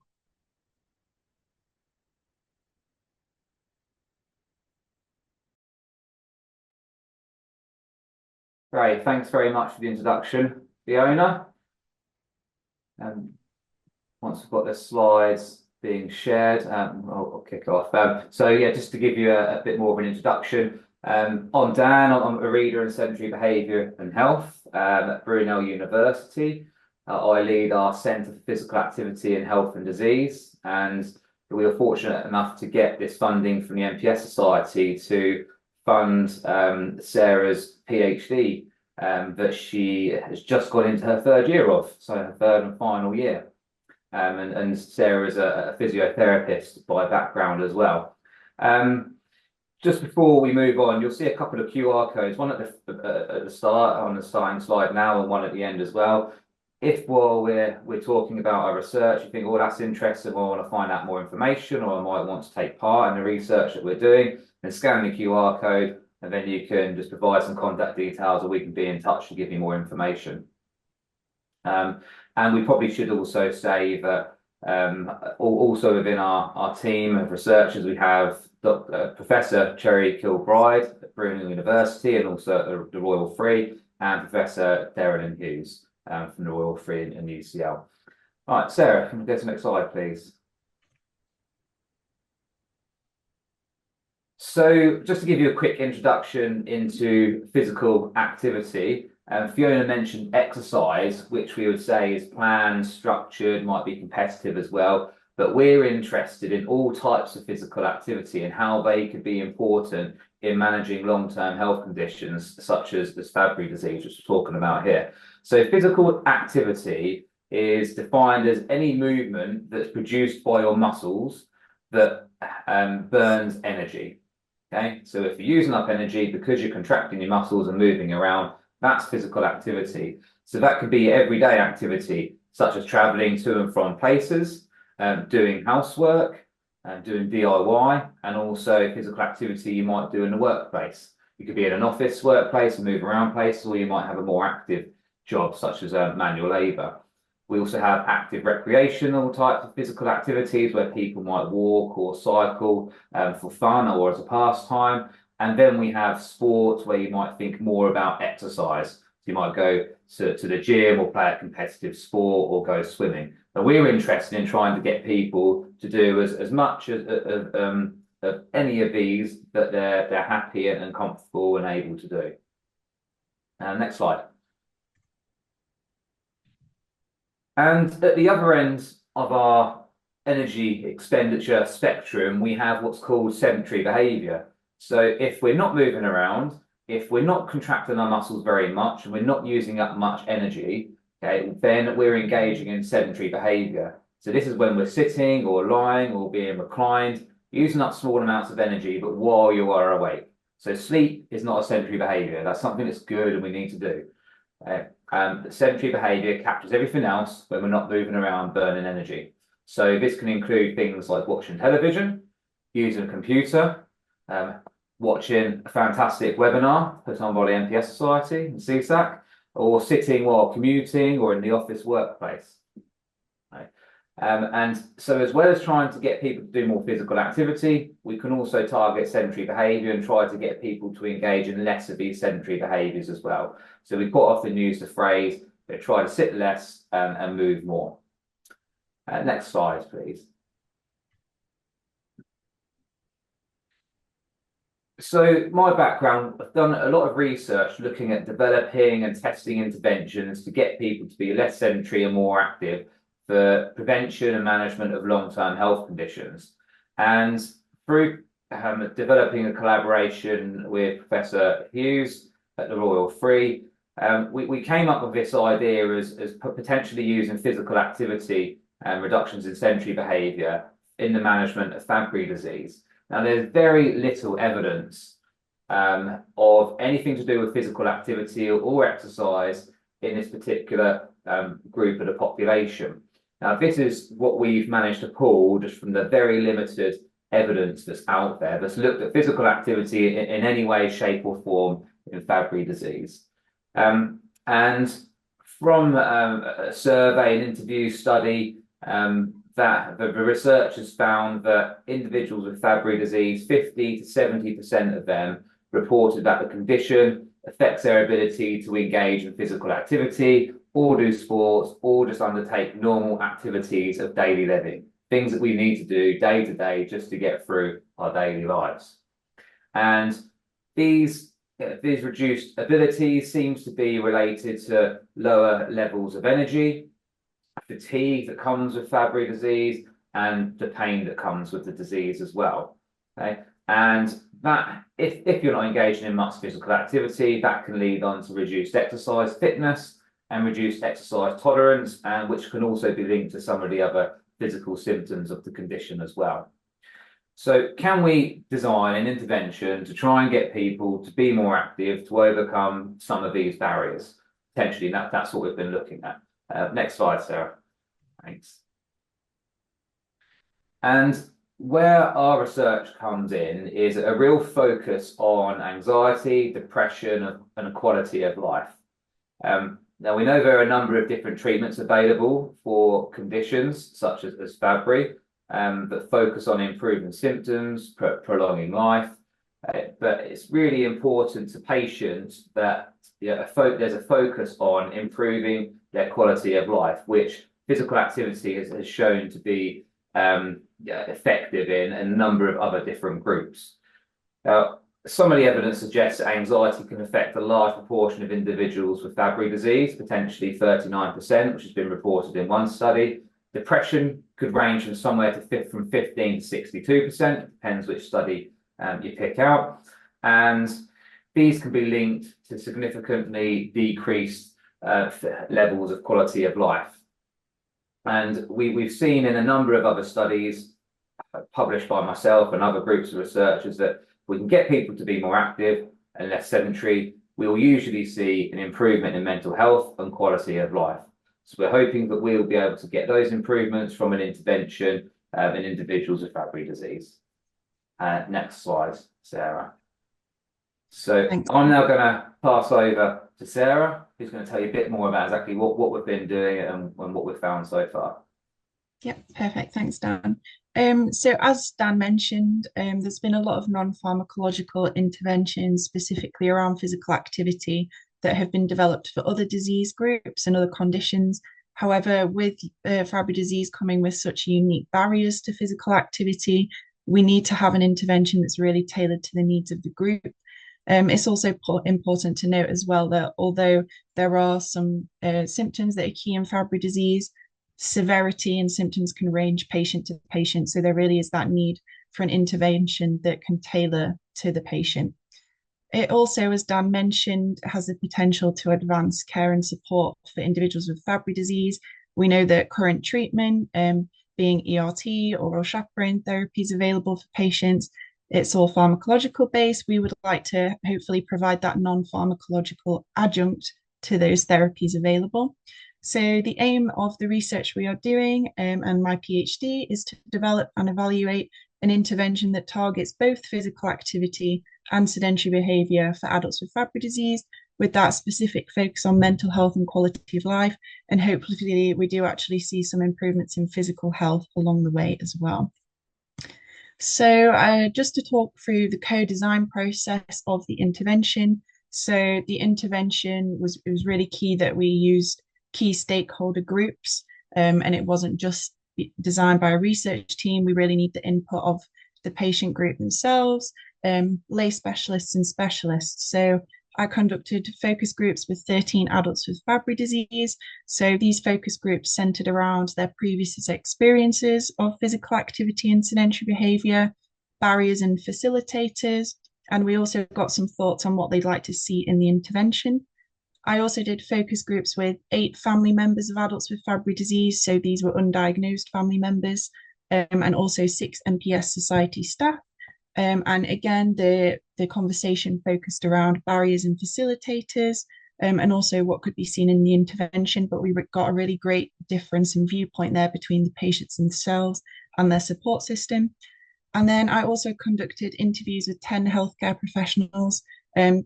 Great, thanks very much for the introduction, Fiona. Once we've got the slides being shared, I'll kick off. So yeah, just to give you a bit more of an introduction, I'm Dan. I'm a reader in sedentary behaviour and health at Brunel University. I lead our Centre for Physical Activity in Health and Disease, and we were fortunate enough to get this funding from the MPS Society to fund Sarah's PhD that she has just gone into her third year of, so her third and final year. And Sarah is a physiotherapist by background as well. Just before we move on, you'll see a couple of QR codes, one at the start on the starting slide now, and one at the end as well. If while we're talking about our research, you think, oh, that's interesting, or I want to find out more information, or I might want to take part in the research that we're doing, then scan the QR code, and then you can just provide some contact details, or we can be in touch to give you more information. And we probably should also say that also within our team of researchers, we have Professor Cherry Kilbride at Brunel University, and also at the Royal Free, and Professor Darren Hughes from the Royal Free in UCL. All right, Sarah, can we go to the next slide, please? So just to give you a quick introduction into physical activity, Fiona mentioned exercise, which we would say is planned, structured, might be competitive as well, but we're interested in all types of physical activity and how they could be important in managing long-term health conditions such as this Fabry disease, which we're talking about here. So physical activity is defined as any movement that's produced by your muscles that burns energy. Okay, so if you're using up energy because you're contracting your muscles and moving around, that's physical activity. So that could be everyday activity, such as traveling to and from places, doing housework, doing DIY, and also physical activity you might do in the workplace. You could be in an office workplace and move around places, or you might have a more active job, such as manual labour. We also have active recreational types of physical activities where people might walk or cycle for fun or as a pastime. And then we have sports where you might think more about exercise. So you might go to the gym or play a competitive sport or go swimming. But we're interested in trying to get people to do as much of any of these that they're happy and comfortable and able to do. Next slide. And at the other end of our energy expenditure spectrum, we have what's called sedentary behaviour. So if we're not moving around, if we're not contracting our muscles very much, and we're not using up much energy, okay, then we're engaging in sedentary behaviour. So this is when we're sitting or lying or being reclined, using up small amounts of energy, but while you are awake. So sleep is not a sedentary behaviour. That's something that's good and we need to do. Sedentary behaviour captures everything else when we're not moving around burning energy. So this can include things like watching television, using a computer, watching a fantastic webinar put on by the MPS Society and CSAC, or sitting while commuting or in the office workplace. Right. And so as well as trying to get people to do more physical activity, we can also target sedentary behaviour and try to get people to engage in less of these sedentary behaviours as well. So we quite often use the phrase, try to sit less and move more. Next slide, please. So my background, I've done a lot of research looking at developing and testing interventions to get people to be less sedentary and more active for prevention and management of long-term health conditions. And through developing a collaboration with Professor Hughes at the Royal Free, we came up with this idea as potentially using physical activity and reductions in sedentary behaviour in the management of Fabry disease. Now, there's very little evidence of anything to do with physical activity or exercise in this particular group of the population. Now, this is what we've managed to pull just from the very limited evidence that's out there that's looked at physical activity in any way, shape, or form in Fabry disease. And from a survey and interview study, that the researchers found that individuals with Fabry disease, 50 to 70% of them reported that the condition affects their ability to engage in physical activity or do sports or just undertake normal activities of daily living, things that we need to do day to day just to get through our daily lives. And these reduced abilities seems to be related to lower levels of energy, fatigue that comes with Fabry disease, and the pain that comes with the disease as well. Okay, and that if you're not engaging in much physical activity, that can lead on to reduced exercise fitness and reduced exercise tolerance, and which can also be linked to some of the other physical symptoms of the condition as well. So can we design an intervention to try and get people to be more active, to overcome some of these barriers? Potentially, that's what we've been looking at. Next slide, Sarah. Thanks. And where our research comes in is a real focus on anxiety, depression, and quality of life. Now, we know there are a number of different treatments available for conditions such as Fabry that focus on improving symptoms, prolonging life. But it's really important to patients that there's a focus on improving their quality of life, which physical activity has shown to be effective in a number of other different groups. Now, some of the evidence suggests that anxiety can affect a large proportion of individuals with Fabry disease, potentially 39%, which has been reported in one study. Depression could range from somewhere from 15 to 62%, depends which study you pick out. And these can be linked to significantly decreased levels of quality of life. And we've seen in a number of other studies published by myself and other groups of researchers that we can get people to be more active and less sedentary, we'll usually see an improvement in mental health and quality of life. So we're hoping that we'll be able to get those improvements from an intervention in individuals with Fabry disease. Next slide, Sarah. So I'm now going to pass over to Sarah, who's going to tell you a bit more about exactly what we've been doing and what we've found so far. Yep, perfect. Thanks, Dan. So as Dan mentioned, there's been a lot of non-pharmacological interventions specifically around physical activity that have been developed for other disease groups and other conditions. However, with Fabry disease coming with such unique barriers to physical activity, we need to have an intervention that's really tailored to the needs of the group. It's also important to note as well that although there are some symptoms that are key in Fabry disease, severity and symptoms can range patient to patient. So there really is that need for an intervention that can tailor to the patient. It also, as Dan mentioned, has the potential to advance care and support for individuals with Fabry disease. We know that current treatment, being ERT, oral chaperone therapy, is available for patients. It's all pharmacological based. We would like to hopefully provide that non-pharmacological adjunct to those therapies available. So the aim of the research we are doing and my PhD is to develop and evaluate an intervention that targets both physical activity and sedentary behaviour for adults with Fabry disease, with that specific focus on mental health and quality of life. And hopefully we do actually see some improvements in physical health along the way as well. So just to talk through the co-design process of the intervention. So the intervention it was really key that we used key stakeholder groups, and it wasn't just designed by a research team. We really need the input of the patient group themselves, lay specialists and specialists. So I conducted focus groups with 13 adults with Fabry disease. So these focus groups centered around their previous experiences of physical activity and sedentary behavior, barriers and facilitators, and we also got some thoughts on what they'd like to see in the intervention. I also did focus groups with 8 family members of adults with Fabry disease. So these were undiagnosed family members, and also 6 MPS Society staff. And again, the conversation focused around barriers and facilitators, and also what could be seen in the intervention, but we got a really great difference in viewpoint there between the patients themselves and their support system. And then I also conducted interviews with 10 healthcare professionals.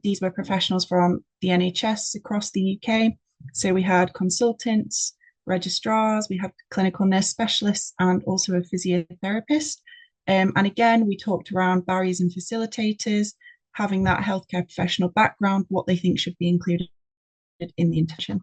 These were professionals from the NHS across the UK. So we had consultants, registrars, we had clinical nurse specialists, and also a physiotherapist. And again, we talked around barriers and facilitators, having that healthcare professional background, what they think should be included in the intervention.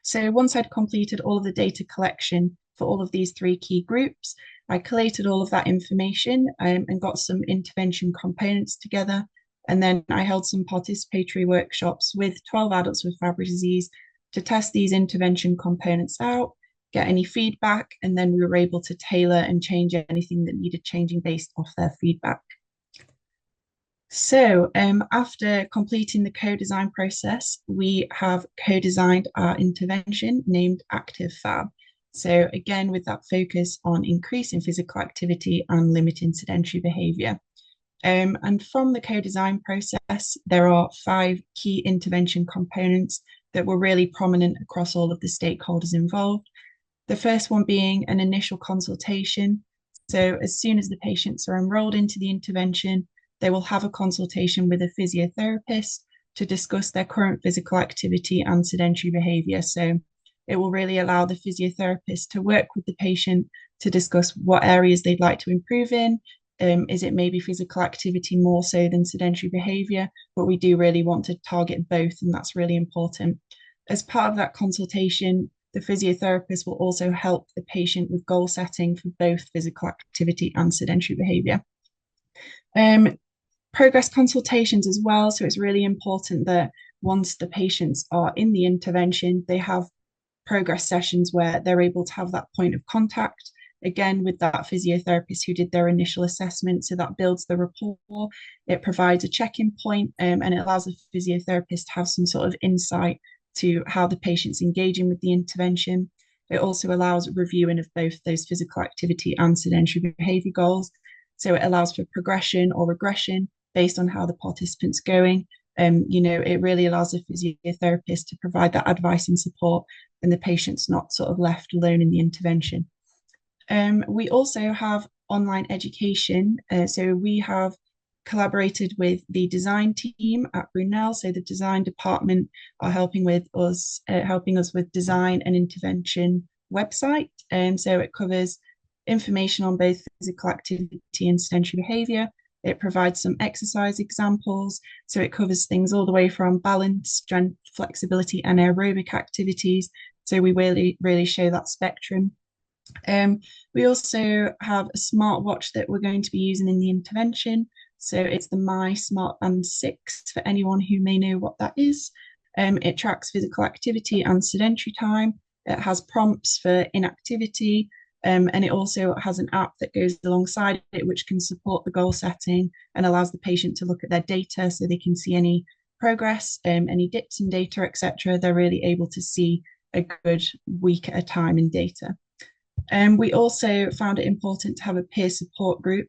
So once I'd completed all of the data collection for all of these 3 key groups, I collated all of that information and got some intervention components together. And then I held some participatory workshops with 12 adults with Fabry disease to test these intervention components out, get any feedback, and then we were able to tailor and change anything that needed changing based off their feedback. So after completing the co-design process, we have co-designed our intervention named Active Fab. So again, with that focus on increasing physical activity and limiting sedentary behaviour. And from the co-design process, there are 5 key intervention components that were really prominent across all of the stakeholders involved. The first one being an initial consultation. So as soon as the patients are enrolled into the intervention, they will have a consultation with a physiotherapist to discuss their current physical activity and sedentary behaviour. So it will really allow the physiotherapist to work with the patient to discuss what areas they'd like to improve in. Is it maybe physical activity more so than sedentary behaviour? But we do really want to target both, and that's really important. As part of that consultation, the physiotherapist will also help the patient with goal setting for both physical activity and sedentary behaviour. Progress consultations as well. So it's really important that once the patients are in the intervention, they have progress sessions where they're able to have that point of contact, again, with that physiotherapist who did their initial assessment. So that builds the rapport. It provides a check-in point, and it allows the physiotherapist to have some sort of insight to how the patient's engaging with the intervention. It also allows reviewing of both those physical activity and sedentary behaviour goals. So it allows for progression or regression based on how the participant's going. It really allows the physiotherapist to provide that advice and support, and the patient's not sort of left alone in the intervention. We also have online education. So we have collaborated with the design team at Brunel. So the design department are helping us with design and intervention website. So it covers information on both physical activity and sedentary behaviour. It provides some exercise examples. So it covers things all the way from balance, strength, flexibility, and aerobic activities. So we really show that spectrum. We also have a smartwatch that we're going to be using in the intervention. So it's the My Smart Band 6 for anyone who may know what that is. It tracks physical activity and sedentary time. It has prompts for inactivity. And it also has an app that goes alongside it, which can support the goal setting and allows the patient to look at their data so they can see any progress, any dips in data, etc. They're really able to see a good week at a time in data. We also found it important to have a peer support group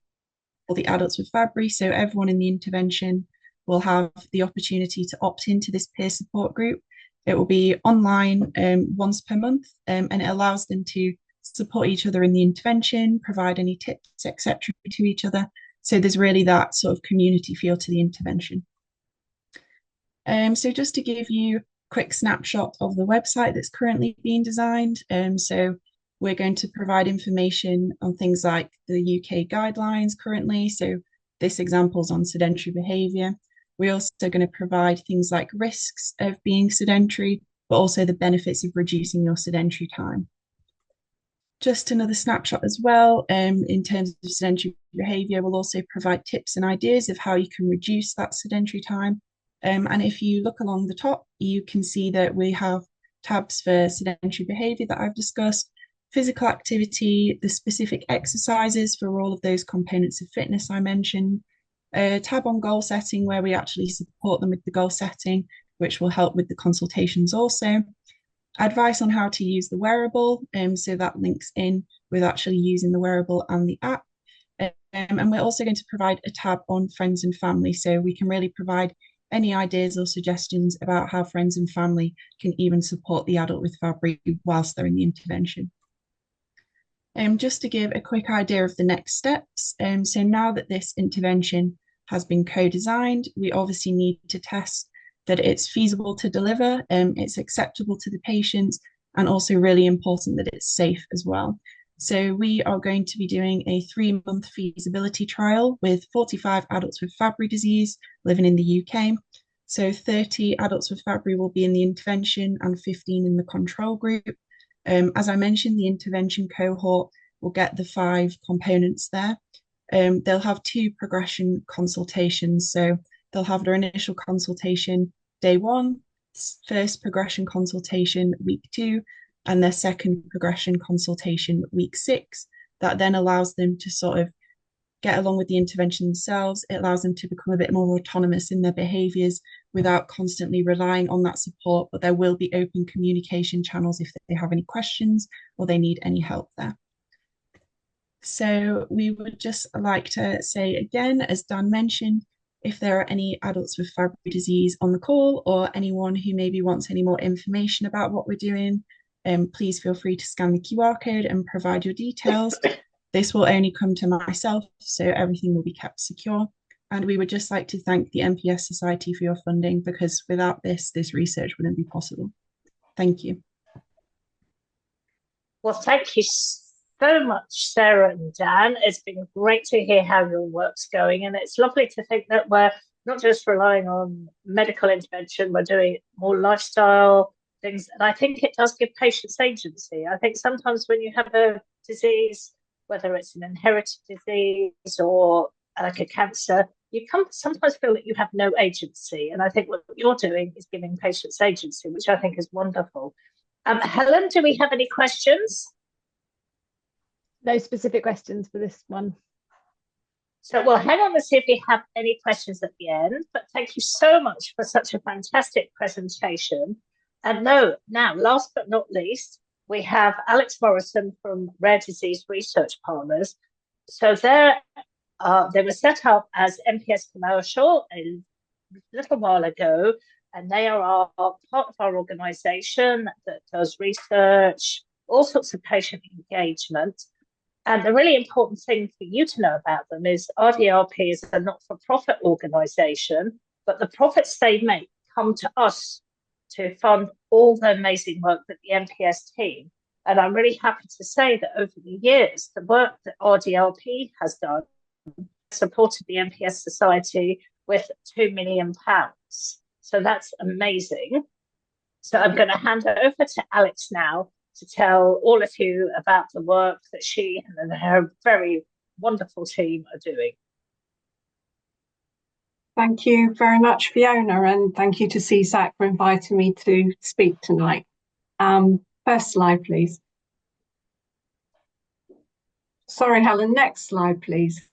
for the adults with Fabry. So everyone in the intervention will have the opportunity to opt into this peer support group. It will be online once per month, and it allows them to support each other in the intervention, provide any tips, etc. to each other. So there's really that sort of community feel to the intervention. So just to give you a quick snapshot of the website that's currently being designed. So we're going to provide information on things like the UK guidelines currently. So this example's on sedentary behaviour. We're also going to provide things like risks of being sedentary, but also the benefits of reducing your sedentary time. Just another snapshot as well, in terms of sedentary behaviour, we'll also provide tips and ideas of how you can reduce that sedentary time. And if you look along the top, you can see that we have tabs for sedentary behaviour that I've discussed, physical activity, the specific exercises for all of those components of fitness I mentioned, a tab on goal setting where we actually support them with the goal setting, which will help with the consultations also. Advice on how to use the wearable, so that links in with actually using the wearable and the app. And we're also going to provide a tab on friends and family, so we can really provide any ideas or suggestions about how friends and family can even support the adult with Fabry whilst they're in the intervention. Just to give a quick idea of the next steps, so now that this intervention has been co-designed, we obviously need to test that it's feasible to deliver, it's acceptable to the patients, and also really important that it's safe as well. So we are going to be doing a 3-month feasibility trial with 45 adults with Fabry disease living in the UK. So 30 adults with Fabry will be in the intervention and 15 in the control group. As I mentioned, the intervention cohort will get the 5 components there. They'll have 2 progression consultations. So they'll have their initial consultation day 1, first progression consultation week 2, and their second progression consultation week 6. That then allows them to sort of get along with the intervention themselves. It allows them to become a bit more autonomous in their behaviours without constantly relying on that support, but there will be open communication channels if they have any questions or they need any help there. So we would just like to say again, as Dan mentioned, if there are any adults with Fabry disease on the call or anyone who maybe wants any more information about what we're doing, please feel free to scan the QR code and provide your details. This will only come to myself, so everything will be kept secure. And we would just like to thank the MPS Society for your funding, because without this research wouldn't be possible. Thank you. Well, thank you so much, Sarah and Dan. It's been great to hear how your work's going, and it's lovely to think that we're not just relying on medical intervention, we're doing more lifestyle things, and I think it does give patients agency. I think sometimes when you have a disease, whether it's an inherited disease or like a cancer, you can sometimes feel that you have no agency, and I think what you're doing is giving patients agency, which I think is wonderful. Helen, do we have any questions? No specific questions for this one. So we'll hang on and see if we have any questions at the end, but thank you so much for such a fantastic presentation. And now, last but not least, we have Alex Morrison from Rare Disease Research Partners. So they were set up as MPS Commercial a little while ago, and they are part of our organisation that does research, all sorts of patient engagement. And the really important thing for you to know about them is RDRP is a not-for-profit organisation, but the profits they make come to us to fund all the amazing work that the MPS team. And I'm really happy to say that over the years, the work that RDRP has done supported the MPS Society with £2 million. So that's amazing. So I'm going to hand it over to Alex now to tell all of you about the work that she and her very wonderful team are doing. Thank you very much, Fiona, and thank you to CSAC for inviting me to speak tonight. First slide, please. Sorry, Helen, next slide, please.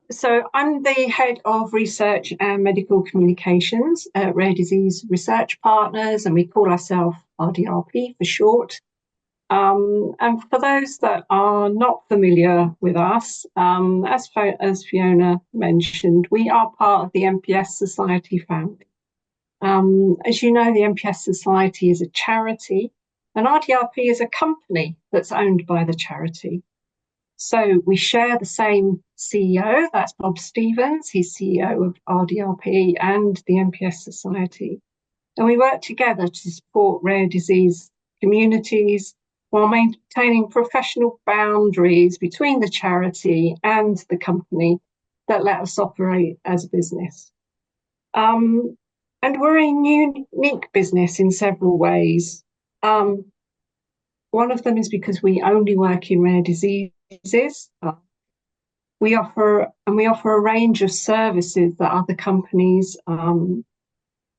So I'm the head of research and medical communications at Rare Disease Research Partners, and we call ourselves RDRP for short. And for those that are not familiar with us, as Fiona mentioned, we are part of the MPS Society family. As you know, the MPS Society is a charity, and RDRP is a company that's owned by the charity. So we share the same CEO, that's Bob Stevens, he's CEO of RDRP and the MPS Society. And we work together to support rare disease communities while maintaining professional boundaries between the charity and the company that let us operate as a business. And we're a unique business in several ways. One of them is because we only work in rare diseases. We offer a range of services that other companies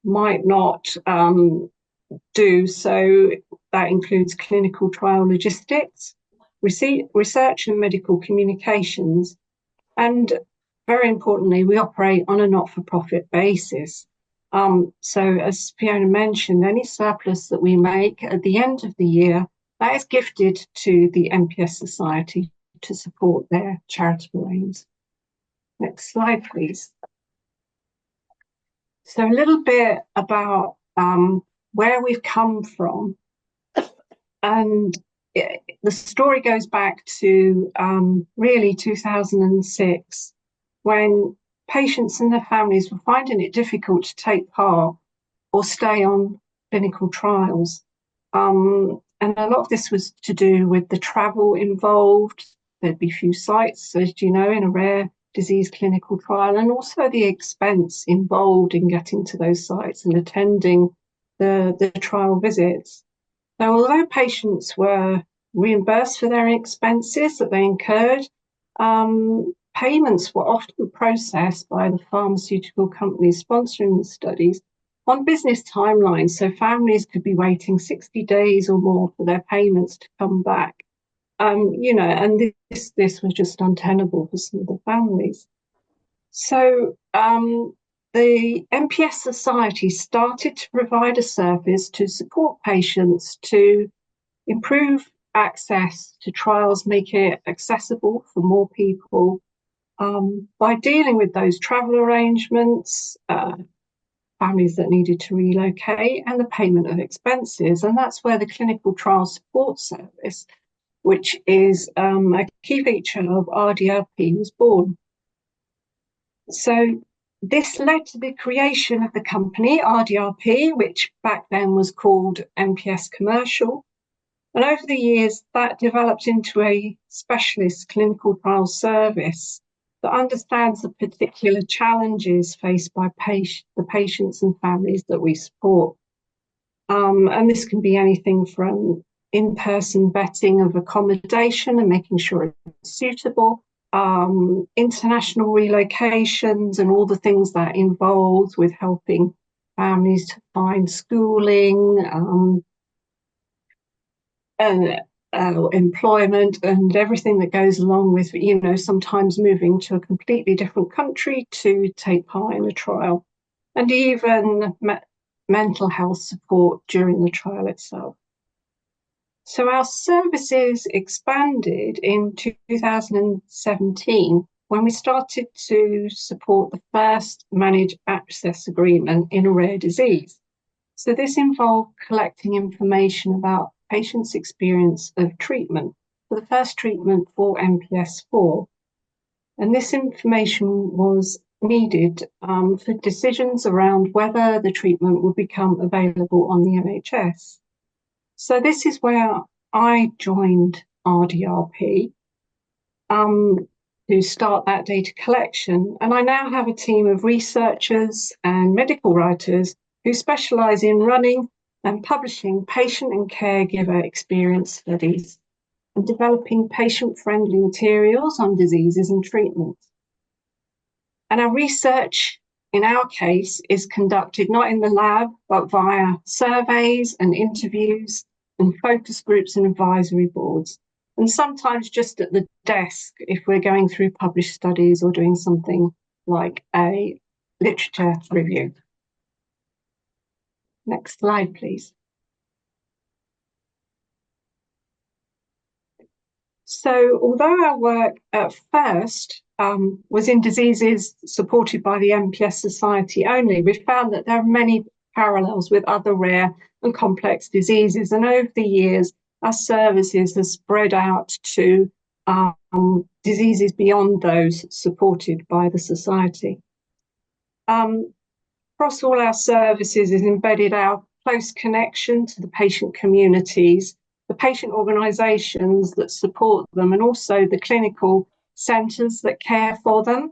might not do. So that includes clinical trial logistics, research and medical communications, and very importantly, we operate on a not-for-profit basis. So as Fiona mentioned, any surplus that we make at the end of the year that is gifted to the MPS Society to support their charitable aims. Next slide, please. So a little bit about where we've come from. And the story goes back to really 2006, when patients and their families were finding it difficult to take part or stay on clinical trials. And a lot of this was to do with the travel involved. There'd be few sites, as you know, in a rare disease clinical trial, and also the expense involved in getting to those sites and attending the trial visits. So although patients were reimbursed for their expenses that they incurred, payments were often processed by the pharmaceutical companies sponsoring the studies on business timelines, so families could be waiting 60 days or more for their payments to come back. You know, and this was just untenable for some of the families. So the MPS Society started to provide a service to support patients to improve access to trials, make it accessible for more people by dealing with those travel arrangements, families that needed to relocate, and the payment of expenses. And that's where the Clinical Trial Support Service, which is a key feature of RDRP, was born. So this led to the creation of the company, RDRP, which back then was called MPS Commercial. And over the years, that developed into a specialist clinical trial service that understands the particular challenges faced by the patients and families that we support. And this can be anything from in-person vetting of accommodation and making sure it's suitable, international relocations and all the things that involves with helping families to find schooling, and employment and everything that goes along with, you know, sometimes moving to a completely different country to take part in a trial, and even mental health support during the trial itself. So our services expanded in 2017 when we started to support the first managed access agreement in a rare disease. So this involved collecting information about patients' experience of treatment for the first treatment for MPS 4. And this information was needed for decisions around whether the treatment would become available on the NHS. So this is where I joined RDRP to start that data collection. And I now have a team of researchers and medical writers who specialise in running and publishing patient and caregiver experience studies and developing patient-friendly materials on diseases and treatments. And our research, in our case, is conducted not in the lab, but via surveys and interviews and focus groups and advisory boards, and sometimes just at the desk if we're going through published studies or doing something like a literature review. Next slide, please. So although our work at first was in diseases supported by the MPS Society only, we found that there are many parallels with other rare and complex diseases. And over the years, our services have spread out to diseases beyond those supported by the Society. Across all our services is embedded our close connection to the patient communities, the patient organisations that support them, and also the clinical centres that care for them.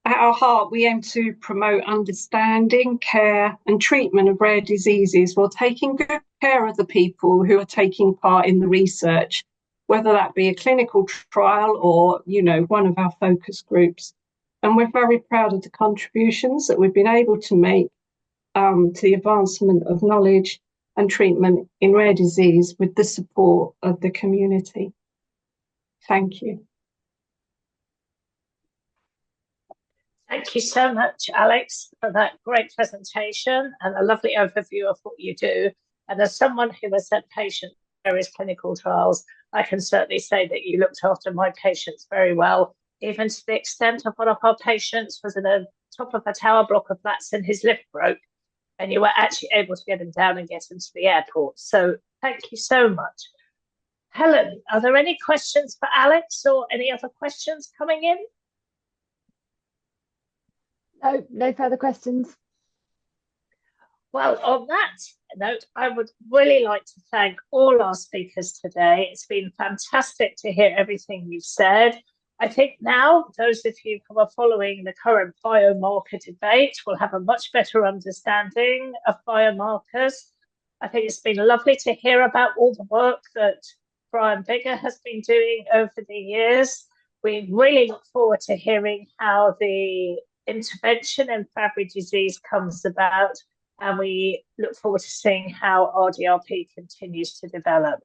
At our heart, we aim to promote understanding, care and treatment of rare diseases while taking good care of the people who are taking part in the research, whether that be a clinical trial or, you know, one of our focus groups. And we're very proud of the contributions that we've been able to make to the advancement of knowledge and treatment in rare disease with the support of the community. Thank you. Thank you so much, Alex, for that great presentation and a lovely overview of what you do. And as someone who has had patients various clinical trials, I can certainly say that you looked after my patients very well, even to the extent of one of our patients was in the top of a tower block of flats and his lift broke, and you were actually able to get him down and get him to the airport. So thank you so much. Helen, are there any questions for Alex or any other questions coming in? No, no further questions. Well, on that note, I would really like to thank all our speakers today. It's been fantastic to hear everything you've said. I think now those of you who are following the current biomarker debate will have a much better understanding of biomarkers. I think it's been lovely to hear about all the work that Brian Bigger has been doing over the years. We really look forward to hearing how the intervention in Fabry disease comes about, and we look forward to seeing how RDRP continues to develop.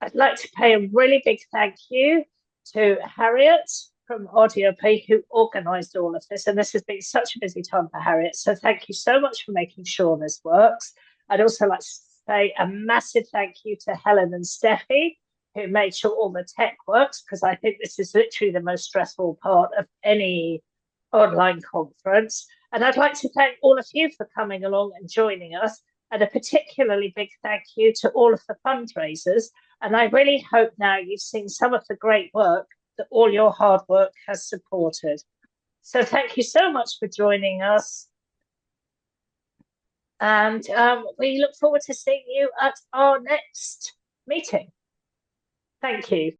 I'd like to pay a really big thank you to Harriet from RDRP, who organised all of this, and this has been such a busy time for Harriet, so thank you so much for making sure this works. I'd also like to say a massive thank you to Helen and Steffi, who made sure all the tech works, because I think this is literally the most stressful part of any online conference. And I'd like to thank all of you for coming along and joining us, and a particularly big thank you to all of the fundraisers. And I really hope now you've seen some of the great work that all your hard work has supported. So thank you so much for joining us. And we look forward to seeing you at our next meeting. Thank you.